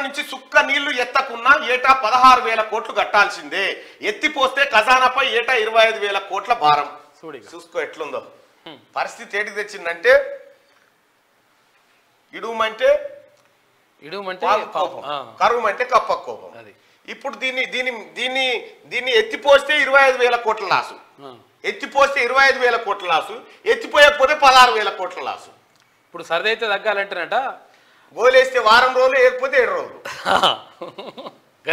నుంచి సుక్క నీళ్లు ఎత్తకున్నా ఏటా 16,000 కోట్లు కట్టాల్సిందే. ఎత్తిపోస్తే ఖజానాపై ఏటా 25,000 కోట్ల భారం. చూసుకో ఎట్లుందో పరిస్థితి. ఏటికి తెచ్చిందంటే ఇడుమంటే కోపం, కరువుమంటే కప్ప కోపం. ఇప్పుడు దీన్ని ఎత్తిపోస్తే 25,000 కోట్ల లాసు, ఎత్తిపోస్తే 25,000 కోట్ల లాసు, ఎత్తిపోయకపోతే 16,000 కోట్ల లాసు. ఇప్పుడు సరిదైతే తగ్గాలంటేనట గోలేస్తే వారం రోజులు, లేకపోతే 7 రోజులు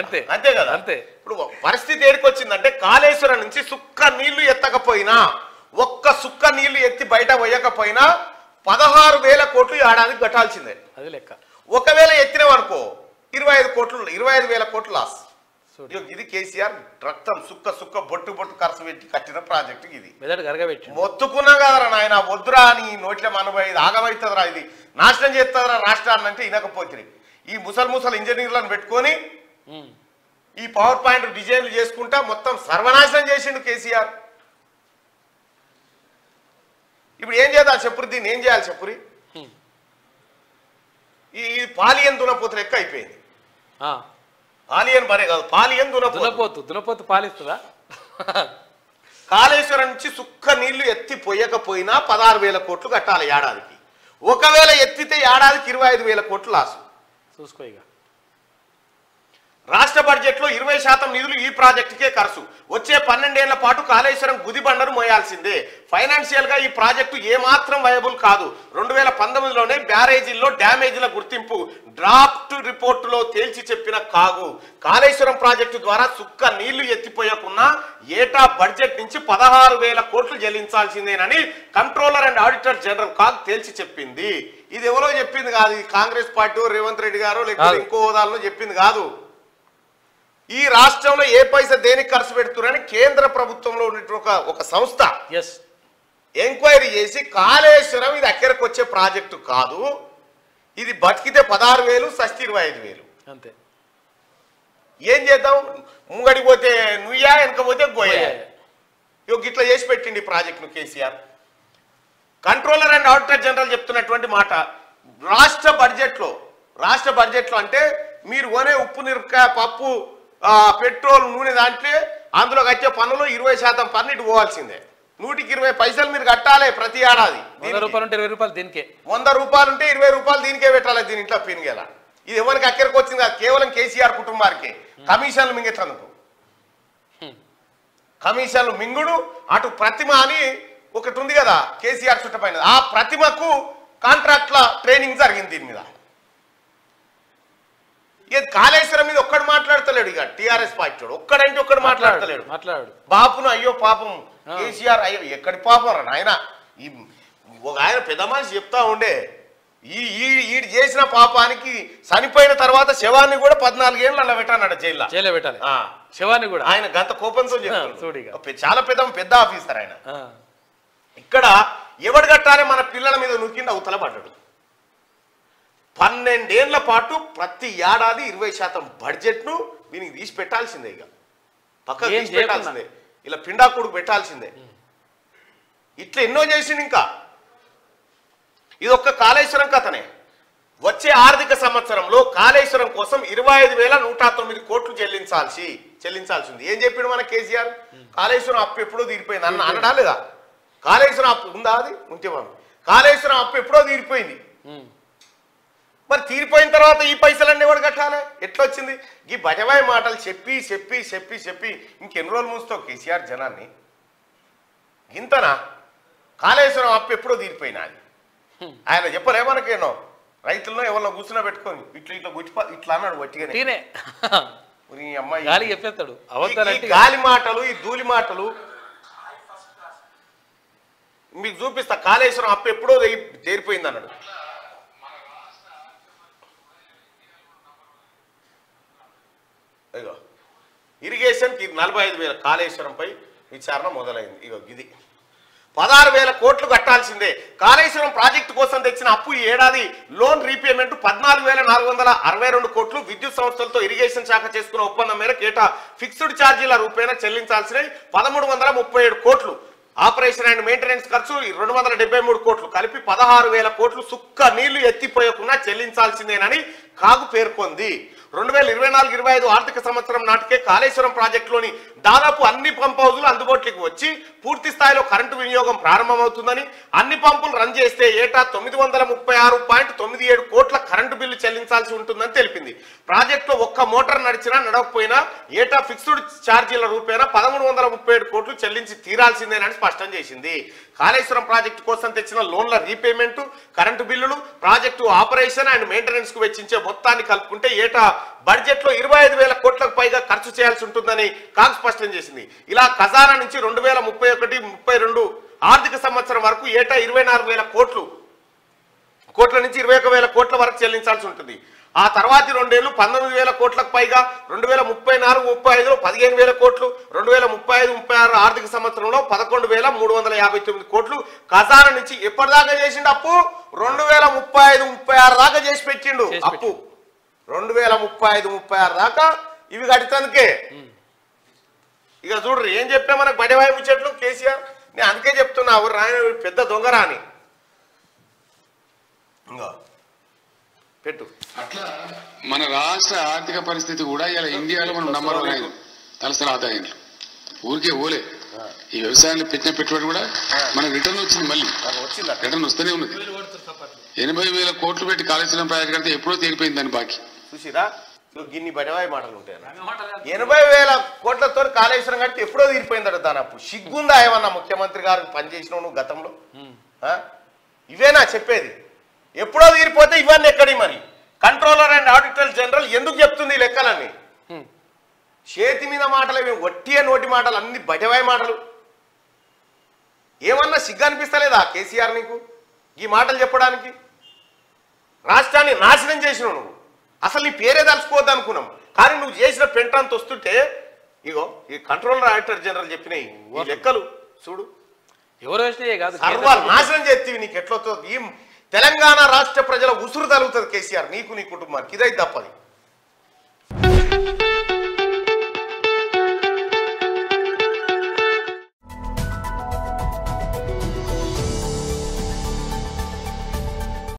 అంతే అంతే కదా. అంతే. ఇప్పుడు పరిస్థితి ఏడికొచ్చిందంటే కాళేశ్వరం నుంచి సుక్క నీళ్లు ఎత్తకపోయినా, ఒక్క సుక్క నీళ్లు ఎత్తి బయట పోయకపోయినా 16,000 కోట్లు ఏడాదికి కట్టాల్సిందే. అది లెక్క. ఒకవేళ ఎత్తినవనుకో 25,000 కోట్లు లాస్. ఇది కేసీఆర్ రక్తం సుక్క సుక్క బొట్టు బొట్టు ఖర్చు పెట్టి కట్టిన ప్రాజెక్టు. ఇది మొత్తుకున్నా కదరా నాయన, వద్దురా అని నోట్ల మనబోయి ఆగమవుతుందిరా, ఇది నాశనం చేస్తుందిరా రాష్ట్రాన్ని అంటే వినకపోతే ఈ ముసలి ఇంజనీర్లను పెట్టుకొని ఈ పవర్ పాయింట్ డిజైన్లు చేసుకుంటా మొత్తం సర్వనాశనం చేసిండు కేసీఆర్. ఇప్పుడు ఏం చేద్దాం చెప్పురి, దీన్ని ఏం చేయాలి చెప్పురి? ఈ పాలియన్ దునపోతు లెక్క అయిపోయింది. ఆలియన్ బరే కాదు, పాలియన్ దునపోతు పాలిస్తుందా? కాళేశ్వరం నుంచి సుక్క నీళ్లు ఎత్తి పోయకపోయినా 16,000 కోట్లు కట్టాలి ఏడాదికి. ఒకవేళ ఎత్తితే ఏడాదికి 25,000 కోట్లు లాసు. చూసుకో. ఇక రాష్ట్ర బడ్జెట్ లో 20% నిధులు ఈ ప్రాజెక్టుకే ఖర్చు. వచ్చే 12 ఏళ్ల పాటు కాళేశ్వరం గుదిబండను మోయాల్సిందే. ఫైనాన్షియల్ గా ఈ ప్రాజెక్టు ఏమాత్రం వయబుల్ కాదు. 2019లోనే బ్యారేజీల్లో డ్యామేజీల గుర్తింపు డ్రాఫ్ట్ రిపోర్టులో తేల్చి చెప్పిన కాగు. కాళేశ్వరం ప్రాజెక్టు ద్వారా సుక్క నీళ్లు ఎత్తిపోయకున్నా ఏటా బడ్జెట్ నుంచి 16,000 కోట్లు చెల్లించాల్సిందేనని controller and auditor general CAG తేల్చి చెప్పింది. ఇది ఎవరో చెప్పింది కాదు, కాంగ్రెస్ పార్టీ రేవంత్ రెడ్డి గారు లేకపోతే ఇంకో హోదాలో చెప్పింది కాదు. ఈ రాష్ట్రంలో ఏ పైసా దేనికి ఖర్చు పెడుతున్నారని కేంద్ర ప్రభుత్వంలో ఉన్నటువంటి ఒక సంస్థ ఎంక్వైరీ చేసి కాళేశ్వరం ఇది అక్కడికి వచ్చే ప్రాజెక్టు కాదు, ఇది బతికితే 16,000 సస్తి 25,000 అంతే. ఏం చేద్దాం? ముంగడికి పోతే నుయ్యా, వెనకపోతే గోయా. ఇట్లా చేసి పెట్టిండి ఈ ప్రాజెక్టును KCR. Controller and auditor general చెప్తున్నటువంటి మాట, రాష్ట్ర బడ్జెట్లో అంటే మీరు కొనే ఉప్పు మిరపకాయ పప్పు పెట్రోల్ నూనె దాంట్లో అందులో కట్టే పన్నులు 20% పన్ను ఇటు పోవాల్సిందే. 120 పైసలు మీరు కట్టాలి ప్రతి ఏడాది. 100 రూపాయలు ఉంటే 20 రూపాయలు దీనికే, 100 రూపాయలు ఉంటే 20 రూపాయలు దీనికే పెట్టాలి. దీని ఇంట్లో పినిగేలా ఇది ఎవరికి అక్కడికి వచ్చింది కాదు, కేవలం కేసీఆర్ కుటుంబానికి. కమిషన్లు మింగేటందుకు, కమిషన్లు మింగుడు. అటు ప్రతిమ అని ఒకటి ఉంది కదా కేసీఆర్ చుట్టపైన, ఆ ప్రతిమకు కాంట్రాక్ట్ల ట్రైనింగ్ జరిగింది దీని మీద. ఇక కాళేశ్వరం మీద ఒక్కడు మాట్లాడతలేడు. ఇక టీఆర్ఎస్ పార్టీ ఒక్కడంటే ఒక్కడు మాట్లాడతలేడు. బాపును అయ్యో పాపం కేసీఆర్, అయ్యో ఎక్కడి పాపం రా నాయన. ఈ ఒక ఆయన పెద్ద మనిషి చెప్తా ఉండే, ఈ చేసిన పాపానికి చనిపోయిన తర్వాత శవాన్ని కూడా 14 ఏళ్ళు అలా పెట్టానట జైల్లో పెట్టాలి. శవాన్ని కూడా ఆయన గంత కోపంతో చెప్తాడు. చాలా పెద్ద ఆఫీసర్ ఆయన. ఇక్కడ ఎవడు కట్టాలి మన పిల్లల మీద నూకిండి అవతల పడ్డాడు. 12 ఏళ్ల పాటు ప్రతి ఏడాది 20% బడ్జెట్ను దీనికి తీసి పెట్టాల్సిందే. ఇక పక్కకు తీసి పెట్టాల్సిందే, ఇలా పిండాకుడు పెట్టాల్సిందే. ఇట్లా ఎన్నో చేసింది. ఇంకా ఇది ఒక్క కాళేశ్వరం కథనే. వచ్చే ఆర్థిక సంవత్సరంలో కాళేశ్వరం కోసం 25,109 కోట్లు చెల్లించాల్సింది. ఏం చెప్పాడు మన కేసీఆర్? కాళేశ్వరం అప్పు ఎప్పుడో తీరిపోయింది అనడా లేదా? కాళేశ్వరం అప్పు ఉందా? అది ఉంటే కాళేశ్వరం అప్పు ఎప్పుడో తీరిపోయింది. మరి తీరిపోయిన తర్వాత ఈ పైసలన్నీ కూడా కట్టాలి. ఎట్లా వచ్చింది? ఈ బజవాయి మాటలు చెప్పి ఇంకెన్ని రోజులు మూస్తావు కేసీఆర్ జనాన్ని? ఇంతనా? కాళేశ్వరం అప్పు ఎప్పుడో తీరిపోయినా అది ఆయన చెప్పలే మనకేనో. రైతుల్లో ఎవరిలో కూర్చున్నా పెట్టుకొని ఇట్లా ఇట్లా అన్నాడు వట్టిగానే. అమ్మాయి చెప్పేస్తాడు గాలి మాటలు, ఈ ధూళి మాటలు మీకు చూపిస్తా. కాళేశ్వరం అప్పు ఎప్పుడో తీరిపోయింది అన్నాడు. ఇగో ఇరిగేషన్కి 45,000 కాళేశ్వరంపై విచారణ మొదలైంది. ఇగో ఇది 16,000 కోట్లు కట్టాల్సిందే. కాళేశ్వరం ప్రాజెక్టు కోసం తెచ్చిన అప్పు ఈ ఏడాది లోన్ రీపేమెంట్ 14,462 కోట్లు. విద్యుత్ సంస్థలతో ఇరిగేషన్ శాఖ చేసుకున్న ఒప్పందం మేరకు ఏటా ఫిక్స్డ్ ఛార్జీల రూపేణా చెల్లించాల్సినవి 1,337 కోట్లు. ఆపరేషన్ అండ్ మెయింటెనెన్స్ ఖర్చు 273 కోట్లు. కలిపి 16,000 కోట్లు సుక్క నీళ్లు ఎత్తిపోయకుండా చెల్లించాల్సిందేనని కాగు పేర్కొంది. 2024-25 ఆర్థిక సంవత్సరం నాటికే కాళేశ్వరం ప్రాజెక్టులోని దాదాపు అన్ని పంప్ హౌజులు అందుబాటులోకి వచ్చి పూర్తి స్థాయిలో కరెంటు వినియోగం ప్రారంభమవుతుందని, అన్ని పంపులు రన్ చేస్తే ఏటా 936.97 కోట్ల కరెంటు బిల్లు చెల్లించాల్సి ఉంటుందని తెలిపింది. ప్రాజెక్టులో ఒక్క మోటార్ నడిచినా నడవకపోయినా ఏటా ఫిక్స్డ్ ఛార్జీల రూపేణా 1337 కోట్లు చెల్లించి తీరాల్సిందేనని స్పష్టం చేసింది. కాళేశ్వరం ప్రాజెక్టు కోసం తెచ్చిన లోన్ల రీపేమెంట్, కరెంటు బిల్లులు, ప్రాజెక్టు ఆపరేషన్ అండ్ మెయింటెనెన్స్ కు వెచ్చించే మొత్తాన్ని కలుపుకుంటే ఏటా బడ్జెట్ లో 25,000 కోట్లకు పైగా ఖర్చు చేయాల్సి ఉంటుందని కాగ్ స్పష్టం చేసింది. ఇలా ఖజానా నుంచి 2031-32 ఆర్థిక సంవత్సరం వరకు ఏటా 24,000 కోట్ల నుంచి 21,000 కోట్ల వరకు చెల్లించాల్సి ఉంటుంది. ఆ తర్వాతి 2 ఏళ్లు 19,000 కోట్లకు పైగా, 2034-35లో 15,000 కోట్లు, 2035-36 ఆర్థిక సంవత్సరంలో 11,359 కోట్లు ఖజానా నుంచి ఎప్పటిదాకా చేసిండు అప్పు? 2035-36 దాకా చేసి పెట్టిండు అప్పు. 2035-36 దాకా ఇవి కడితందుకే. ఇక చూడ్రి ఏం చెప్పా మనకు బడివాయి ముచ్చట్లు కేసీఆర్. నేను అందుకే చెప్తున్నా రాయన పెద్ద దొంగరా అని. ఇంకా పెట్టు. అట్లా మన రాష్ట్ర ఆర్థిక పరిస్థితి కూడా ఇలా ఇండియాలో మనం నంబర్ 1 అయింది తలసరి ఆదాయంలో. ఊరికే ఓలే ఈ వ్యవసాయంలో పెట్టిన పెట్టుబడి కూడా మనకు రిటర్న్ వచ్చింది. మళ్ళీ రిటర్న్ వస్తూనే ఉన్నది. 80,000 కోట్లు పెట్టి కాళేశ్వరం ప్రాజెక్ట్ కడితే ఎప్పుడో తేలిపోయింది దాని బాకీ. చూసిరా గిన్ని బడివాయి మాటలు ఉంటాయి. 80,000 కోట్లతో కాళేశ్వరం కడితే ఎప్పుడో తీరిపోయిందట దాని అప్పు. సిగ్గుందా ఏమన్నా ముఖ్యమంత్రి గారికి పనిచేసినావు నువ్వు గతంలో? ఇవేనా చెప్పేది? ఎప్పుడో తీరిపోతే ఇవన్నీ ఎక్కడి? మరి కంట్రోలర్ అండ్ ఆడిటర్ జనరల్ ఎందుకు చెప్తుంది ఈ లెక్కలన్నీ? చేతి మీద మాటలు, వట్టియ నోటి మాటలు, అన్ని బడివాయి మాటలు. ఏమన్నా సిగ్గు అనిపిస్తలేదా కేసీఆర్ నీకు ఈ మాటలు చెప్పడానికి? రాష్ట్రాన్ని నాశనం చేసినావు నువ్వు. అసలు నీ పేరే తలుచుకోవద్దు అనుకున్నాం, కానీ నువ్వు చేసిన పెంటంత వస్తుంటే ఇగో ఈ కంట్రోలర్ ఆడిటర్ జనరల్ చెప్పినాయి ఈ లెక్కలు చూడు. ఎవరు వచ్చినాయే కాదు, సర్వాలు నాశనం చేస్తేవి. నీకు ఎట్లొస్తుంది? ఈ తెలంగాణ రాష్ట్ర ప్రజల ఉసురు తలుగుతుంది కేసీఆర్ నీకు, నీ కుటుంబానికి. ఇదైతే తప్పది.